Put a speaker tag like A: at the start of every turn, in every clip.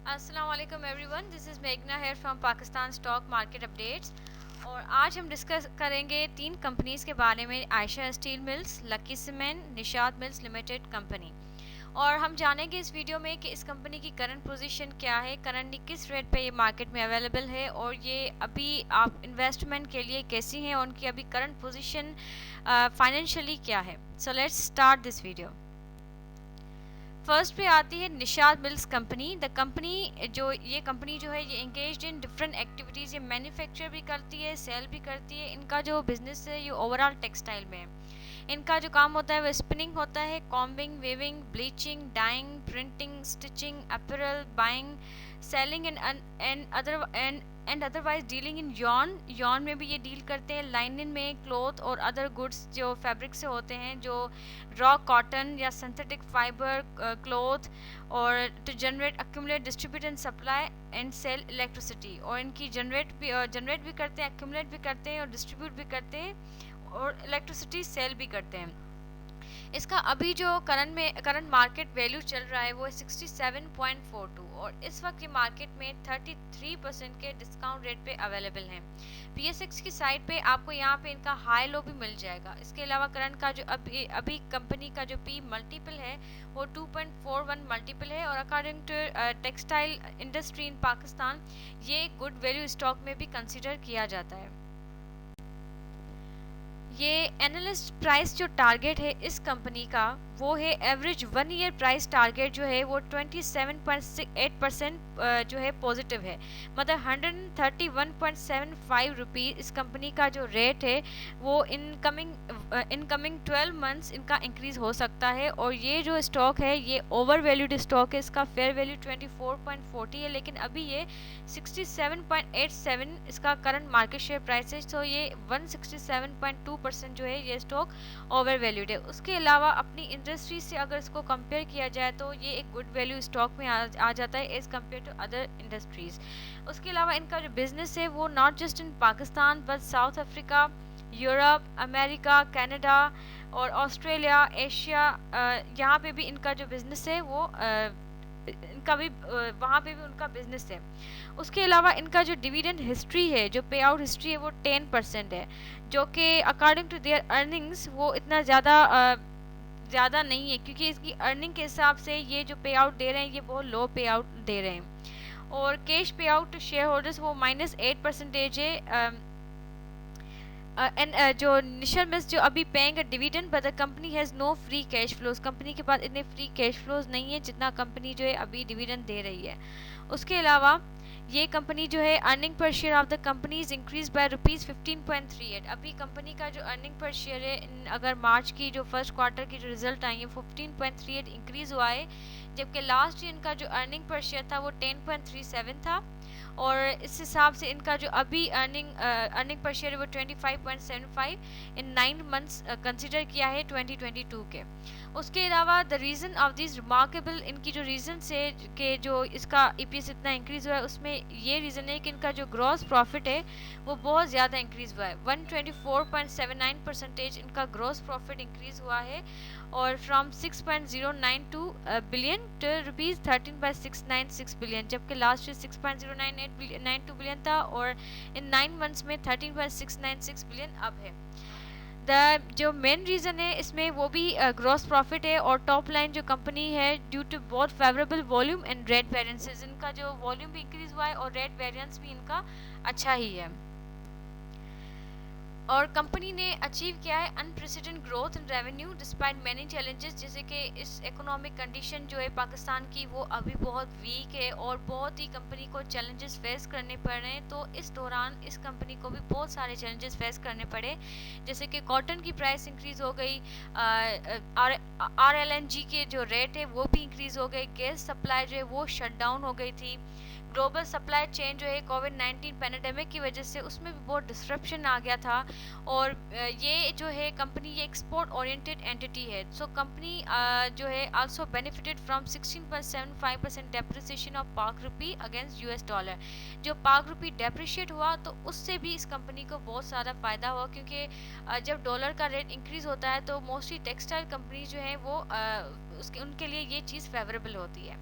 A: अस्सलाम वालेकुम everyone, this is मेघना here from Pakistan stock market updates. और आज हम डिस्कस करेंगे तीन कंपनीज़ के बारे में, Ayesha steel mills, lucky cement, Nishat mills limited company. और हम जानेंगे इस वीडियो में कि इस कंपनी की करंट पोजीशन क्या है, करंटली किस रेट पे ये मार्केट में अवेलेबल है और ये अभी आप इन्वेस्टमेंट के लिए कैसी हैं और उनकी अभी करंट पोजीशन फाइनेंशियली क्या है। So let's start this video. First पे आती है Nishat mills company. The company ये कंपनी जो है ये इंगेज्ड इन डिफरेंट एक्टिविटीज़, ये मैन्युफैक्चर भी करती है, सेल भी करती है। इनका जो बिजनेस है ये ओवरऑल टेक्सटाइल में है। इनका जो काम होता है वो स्पिनिंग होता है, combing, weaving, bleaching, dyeing, printing, stitching, apparel, buying, selling and otherwise dealing in yarn में भी ये डील करते हैं, लाइनिन में, क्लोथ और अदर गुड्स जो फैब्रिक से होते हैं, जो रॉ कॉटन या सिंथेटिक फाइबर क्लोथ, और to generate, accumulate, distribute and supply and sell electricity. और इनकी जनरेट भी करते हैं, एक्यूमुलेट भी करते हैं और डिस्ट्रीब्यूट भी करते हैं और इलेक्ट्रिसिटी सेल भी करते हैं। इसका अभी जो करंट मार्केट वैल्यू चल रहा है वो है 67.42 और इस वक्त ये मार्केट में 33% के डिस्काउंट रेट पे अवेलेबल हैं। PSX की साइट पे आपको यहाँ पे इनका हाई लो भी मिल जाएगा। इसके अलावा करंट का जो अभी कंपनी का जो P मल्टीपल है वो 2.41 मल्टीपल है और according to textile industry in Pakistan ये एक गुड वैल्यू स्टॉक में भी कंसिडर किया जाता है। ये एनालिस्ट प्राइस जो टारगेट है इस कंपनी का वो है, एवरेज 1 ईयर प्राइस टारगेट जो है वो 27.8% जो है पॉजिटिव है। मतलब 131.75 रुपीज़ इस कंपनी का जो रेट है वो इनकमिंग 12 मंथ्स इनका इंक्रीज़ हो सकता है। और ये जो स्टॉक है ये ओवर वैल्यूड स्टॉक है, इसका फेयर वैल्यू 24.40 है, लेकिन अभी ये 67.87 इसका करंट मार्केट शेयर प्राइस है। सो ये 167.2% जो है ये स्टॉक ओवर वैल्यूड है। उसके अलावा अपनी इंडस्ट्री से अगर इसको कंपेयर किया जाए तो ये एक गुड वैल्यू स्टॉक में आ जाता है as compared to other industries. उसके अलावा इनका जो बिज़नेस है वो not just in Pakistan but South Africa, Europe, America, Canada और ऑस्ट्रेलिया, एशिया, यहाँ पे भी इनका जो बिज़नेस है वो इनका भी वहाँ पे भी उनका बिजनेस है। उसके अलावा इनका जो डिविडेंड हिस्ट्री है, जो पे आउट हिस्ट्री है वो 10% है, जो कि अकॉर्डिंग टू देयर अर्निंग्स वो इतना ज़्यादा नहीं है, क्योंकि इसकी अर्निंग के हिसाब से ये जो पे आउट दे रहे हैं ये बहुत लो पे आउट दे रहे हैं। और कैश पे आउट टू शेयर होल्डर्स वो -8% है। जो निशल मिस जो अभी paying dividend, but the company has no free cash flows. Company के पास इतने फ्री कैश फ्लोज नहीं है जितना कंपनी जो है अभी डिविडेंड दे रही है। उसके अलावा ये कंपनी जो है earning per share of the company is increase by ₹15.38। अभी कंपनी का जो अर्निंग पर शेयर है अगर मार्च की जो फर्स्ट क्वार्टर की जो रिजल्ट आई है 15.38 इंक्रीज हुआ है, जबकि लास्ट ईयर इनका जो अर्निंग पर शेयर था वो 10.37 था। और इस हिसाब से इनका जो अभी अर्निंग पर शेयर है वो 25.75 इन 9 मंथ्स कंसिडर किया है 2022 के। उसके अलावा the reason of this remarkable, इनकी जो रीज़न से कि जो इसका EPS इतना इंक्रीज़ हुआ है उसमें ये रीज़न है कि इनका जो ग्रॉस प्रॉफिट है वो बहुत ज़्यादा इंक्रीज़ हुआ है। 124.79% इनका ग्रॉस प्रॉफिट इंक्रीज़ हुआ है और फ्रॉम 6.092 बिलियन टू ₹13.696 बिलियन, जबकि लास्ट ईयर 6.092 बिलियन था और इन 9 मंथ्स में 13.696 बिलियन अब है। जो मेन रीज़न है इसमें वो भी ग्रॉस प्रॉफिट है और टॉप लाइन जो कंपनी है ड्यू टू बहुत favourable volume and rate variances, इनका जो वॉल्यूम भी इंक्रीज़ हुआ है और रेट वेरियंस भी इनका अच्छा ही है। और कंपनी ने अचीव किया है unprecedented growth in revenue despite many challenges, जैसे कि इस इकोनॉमिक कंडीशन जो है पाकिस्तान की वो अभी बहुत वीक है और बहुत ही कंपनी को चैलेंजेस फेस करने पड़ रहे हैं। तो इस दौरान इस कंपनी को भी बहुत सारे चैलेंजेस फेस करने पड़े, जैसे कि कॉटन की प्राइस इंक्रीज़ हो गई, RLNG के जो रेट है वो भी इंक्रीज़ हो गए, गैस सप्लाई जो है वो शट डाउन हो गई थी, ग्लोबल सप्लाई चेन जो है कोविड-19 पैंडेमिक की वजह से उसमें भी बहुत डिस्ट्रप्शन आ गया था। और ये जो है कंपनी ये एक्सपोर्ट ओरिएंटेड एंटिटी है। सो कंपनी जो है also benefited from 16.75% depreciation of पाक रुपी अगेंस्ट US डॉलर। जो पाक रुपी डेप्रिशिएट हुआ तो उससे भी इस कंपनी को बहुत सारा फ़ायदा हुआ, क्योंकि जब डॉलर का रेट इंक्रीज़ होता है तो मोस्टली टेक्सटाइल कंपनी जो है वो उनके लिए ये चीज़ फेवरेबल होती है।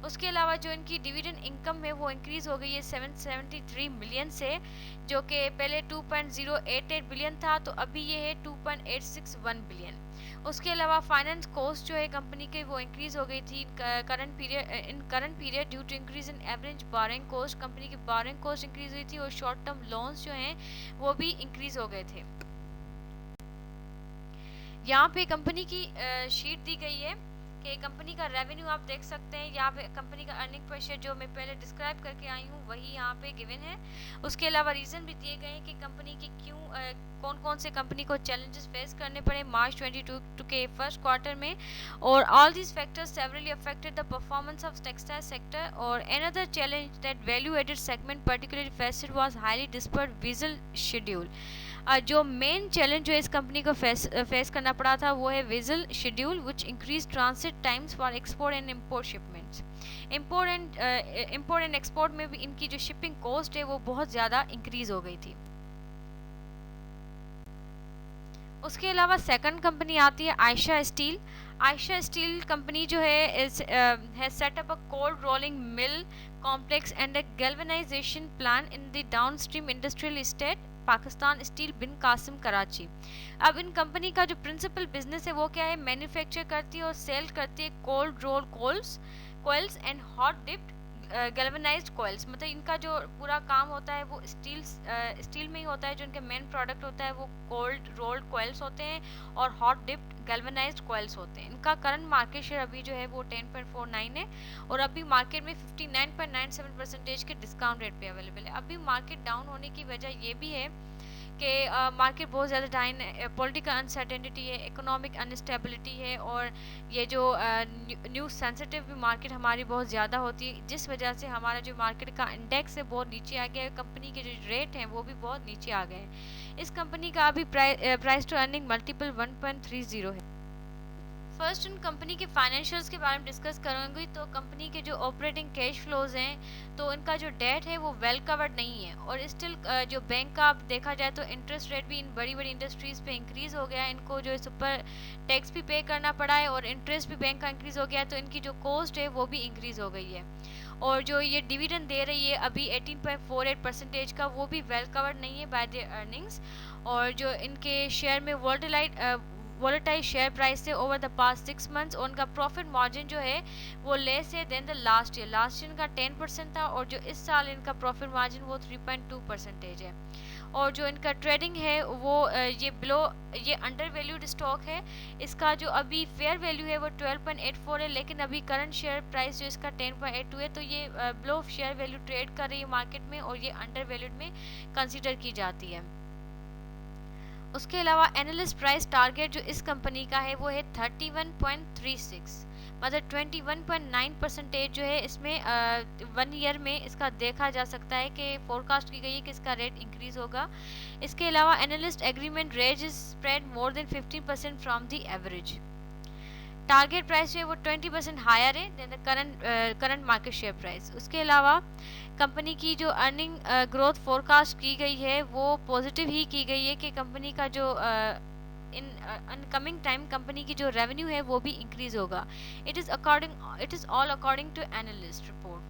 A: उसके अलावा जो इनकी डिविडेंड इनकम है वो इंक्रीज़ हो गई है 773 मिलियन से, जो कि पहले 2.088 बिलियन था, तो अभी ये है 2.861 बिलियन। उसके अलावा फाइनेंस कॉस्ट जो है कंपनी के वो इंक्रीज़ हो गई थी in current period due to increase in average borrowing cost. Company की बोरिंग कॉस्ट इंक्रीज़ हुई थी और शॉर्ट टर्म लोन्स जो हैं वो भी इंक्रीज़ हो गए थे। यहाँ पे कंपनी की शीट दी गई है कि कंपनी का रेवेन्यू आप देख सकते हैं। यहाँ पे कंपनी का अर्निंग पर शेयर जो मैं पहले डिस्क्राइब करके आई हूँ वही यहाँ पे गिवन है। उसके अलावा रीज़न भी दिए गए हैं कि कंपनी की क्यों कौन कौन से कंपनी को चैलेंजेस फेस करने पड़े मार्च 22 के फर्स्ट क्वार्टर में, और all these factors severely affected the performance of textile sector. और another challenge that value added segment particularly faced was highly disrupted vessel schedule. जो मेन चैलेंज जो इस कंपनी को फेस करना पड़ा था वो है vigil schedule which increase transit times for export and import shipments. Import and export में भी इनकी जो शिपिंग कॉस्ट है वो बहुत ज़्यादा इंक्रीज हो गई थी। उसके अलावा सेकंड कंपनी आती है Ayesha steel. Ayesha steel company जो है set up a cold rolling mill complex and a galvanization plant in the downstream industrial estate Pakistan steel Bin Qasim Karachi. अब इन कंपनी का जो प्रिंसिपल बिजनेस है वो क्या है, मैन्युफैक्चर करती है और सेल करती है cold roll coils and hot dipped galvanised coils. मतलब इनका जो पूरा काम होता है वो स्टील में ही होता है। जो इनके मेन प्रोडक्ट होता है वो कोल्ड रोल्ड कोयल्स होते हैं और हॉट डिप्ड गैल्वेनाइज्ड कोयल्स होते हैं। इनका करंट मार्केट शेयर अभी जो है वो 10.49 है और अभी मार्केट में 59.97% के डिस्काउंट रेट पे अवेलेबल है। अभी मार्केट डाउन होने की वजह ये भी है कि मार्केट बहुत ज़्यादा डाउन है, पॉलिटिकल अनसर्टेनिटी है, इकोनॉमिक अनस्टेबिलिटी है और ये जो न्यूज़ सेंसिटिव भी मार्केट हमारी बहुत ज़्यादा होती है, जिस वजह से हमारा जो मार्केट का इंडेक्स है बहुत नीचे आ गया है। कंपनी के जो रेट हैं वो भी बहुत नीचे आ गए हैं। इस कंपनी का अभी प्राइस टू अर्निंग मल्टीपल 1.30 है। फर्स्ट इन कंपनी के फाइनेंशियल्स के बारे में डिस्कस करूँगी। तो कंपनी के जो ऑपरेटिंग कैश फ्लोज हैं तो इनका जो डेट है वो वेल कवर्ड नहीं है और स्टिल जो बैंक का आप देखा जाए तो इंटरेस्ट रेट भी इन बड़ी बड़ी इंडस्ट्रीज़ पे इंक्रीज़ हो गया है। इनको जो इस ऊपर टैक्स भी पे करना पड़ा है और इंटरेस्ट भी बैंक का इंक्रीज़ हो गया है, तो इनकी जो कॉस्ट है वो भी इंक्रीज़ हो गई है। और जो ये डिविडेंड दे रही है अभी 18.48% का, वो भी वेल कवर्ड नहीं है बाय द अर्निंग्स। और जो इनके शेयर में वोलेटाइल शेयर प्राइस से ओवर द पास्ट 6 मंथ्स, और उनका प्रॉफिट मार्जिन जो है वो लेस है देन द लास्ट ईयर इनका 10% था और जो इस साल इनका प्रॉफिट मार्जिन वो 3.2% है। और जो इनका ट्रेडिंग है वो ये अंडर वैल्यूड स्टॉक है। इसका जो अभी फेयर वैल्यू है वो 12.84 है, लेकिन अभी करंट शेयर प्राइस जो इसका 10.82 है, तो ये बिलो शेयर वैल्यू ट्रेड कर रही है मार्केट में और ये अंडर वैल्यूड में कंसिडर की जाती है। उसके अलावा एनालिस्ट प्राइस टारगेट जो इस कंपनी का है वो है 31.36, मतलब 21.9% जो है इसमें 1 ईयर में इसका देखा जा सकता है कि फोरकास्ट की गई है कि इसका रेट इंक्रीज होगा। इसके अलावा analyst agreement range is spread more than 15% from the average. Target price जो है वो 20% हायर है than the current market share price. उसके अलावा कंपनी की जो अर्निंग ग्रोथ फोरकास्ट की गई है वो पॉजिटिव ही की गई है कि कंपनी का जो इन कमिंग टाइम कंपनी की जो रेवेन्यू है वो भी इंक्रीज होगा। It is all according to analyst report.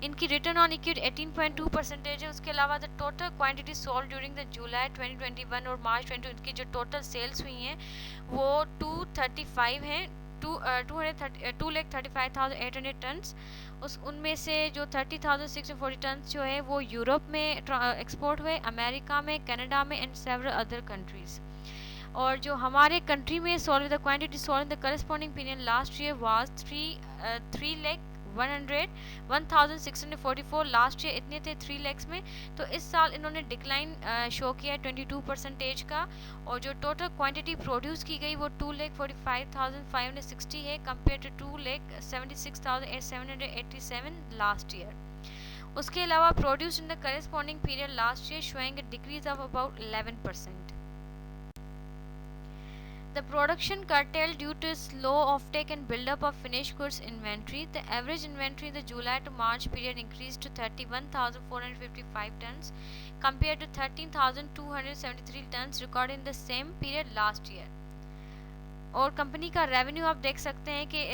A: इनकी रिटर्न ऑन इक्विटी 18.2% है। उसके अलावा the total quantity sold during the July 2021 और मार्च 2020 की जो टोटल सेल्स हुई हैं वो 235 हैं, 2,35,800 टन्स। उनमें से जो 30,640 टन्स जो है वो यूरोप में एक्सपोर्ट हुए, अमेरिका में, कनाडा में एंड सेवरल अदर कंट्रीज़। और जो हमारे कंट्री में sold the quantity sold in the corresponding period last year was 3,100,644। Last year इतने थे 3 लैक्स में, तो इस साल इन्होंने डिक्लाइन शो किया 22% का। और जो टोटल क्वांटिटी प्रोड्यूस की गई वो 2,45,560 है कंपेयर टू 2,76,787 लास्ट ईयर। उसके अलावा produce in the corresponding period last year showing a decrease of about 11%। The production curtailed due to slow offtake and buildup of finished goods inventory. The average inventory in the July to March period increased to 31,455 tons compared to 13,273 tons recorded in the same period last year. और company का revenue आप देख सकते हैं कि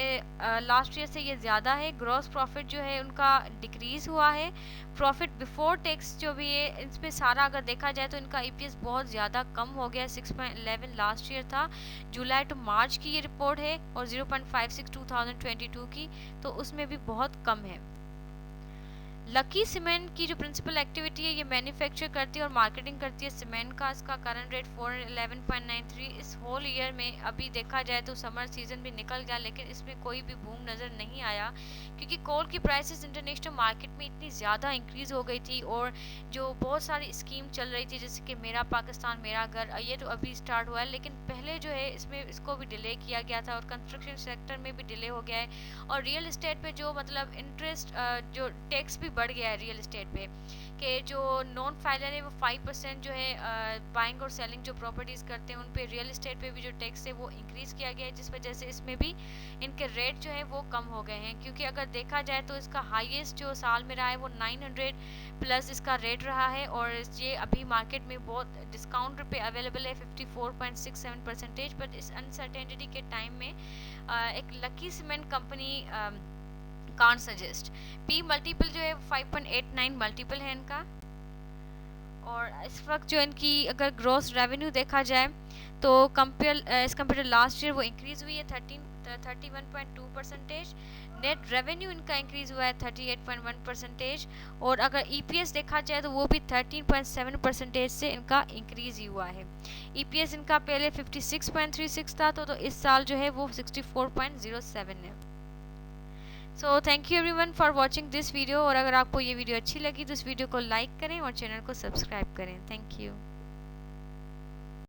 A: last year से ये ज़्यादा है। ग्रॉस प्रॉफिट जो है उनका डिक्रीज़ हुआ है। प्रॉफिट बिफोर टैक्स जो भी है इस पे सारा अगर देखा जाए तो इनका ईपीएस बहुत ज़्यादा कम हो गया, 6.11 लास्ट ईयर था। जुलाई टू मार्च की ये रिपोर्ट है और 0.56 2022 की, तो उसमें भी बहुत कम है। लकी सीमेंट की जो प्रिंसिपल एक्टिविटी है ये मैन्युफैक्चर करती है और मार्केटिंग करती है सीमेंट का। इसका करंट रेट 411.93। इस होल ईयर में अभी देखा जाए तो समर सीजन भी निकल गया लेकिन इसमें कोई भी बूम नज़र नहीं आया, क्योंकि कोल की प्राइसेस इंटरनेशनल मार्केट में इतनी ज़्यादा इंक्रीज़ हो गई थी और जो बहुत सारी स्कीम चल रही थी जैसे कि मेरा पाकिस्तान मेरा घर, ये तो अभी स्टार्ट हुआ है लेकिन पहले जो है इसमें इसको भी डिले किया गया था और कंस्ट्रक्शन सेक्टर में भी डिले हो गया है। और रियल इस्टेट पे जो मतलब इंटरेस्ट जो टैक्स भी बढ़ गया है रियल इस्टेट पे, कि जो नॉन फाइलर है वो 5% जो है बाइंग और सेलिंग जो प्रॉपर्टीज़ करते हैं उन पे रियल इस्टेट पे भी जो टैक्स है वो इंक्रीज़ किया गया है, जिस वजह से इसमें भी इनके रेट जो है वो कम हो गए हैं। क्योंकि अगर देखा जाए तो इसका हाईएस्ट जो साल में रहा है वो 900 प्लस इसका रेट रहा है और ये अभी मार्केट में बहुत डिस्काउंट पे अवेलेबल है 54.67%। बट इस अनसर्टेनिटी के टाइम में एक lucky cement company can't suggest. P multiple जो है 5.89 मल्टीपल है इनका। और इस वक्त जो इनकी अगर ग्रॉस रेवेन्यू देखा जाए तो एज कम्पेयर लास्ट ईयर वो इंक्रीज़ हुई है 31.2%। नेट रेवेन्यू इनका इंक्रीज़ हुआ है 38.1%। और अगर ईपीएस देखा जाए तो वो भी 13.7% से इनका इंक्रीज़ ही हुआ है। ईपीएस इनका पहले 56.36 था तो इस साल जो है वो 64.07 है। So thank you everyone for watching this video. और अगर आपको ये वीडियो अच्छी लगी तो इस वीडियो को लाइक करें और चैनल को सब्सक्राइब करें। Thank you.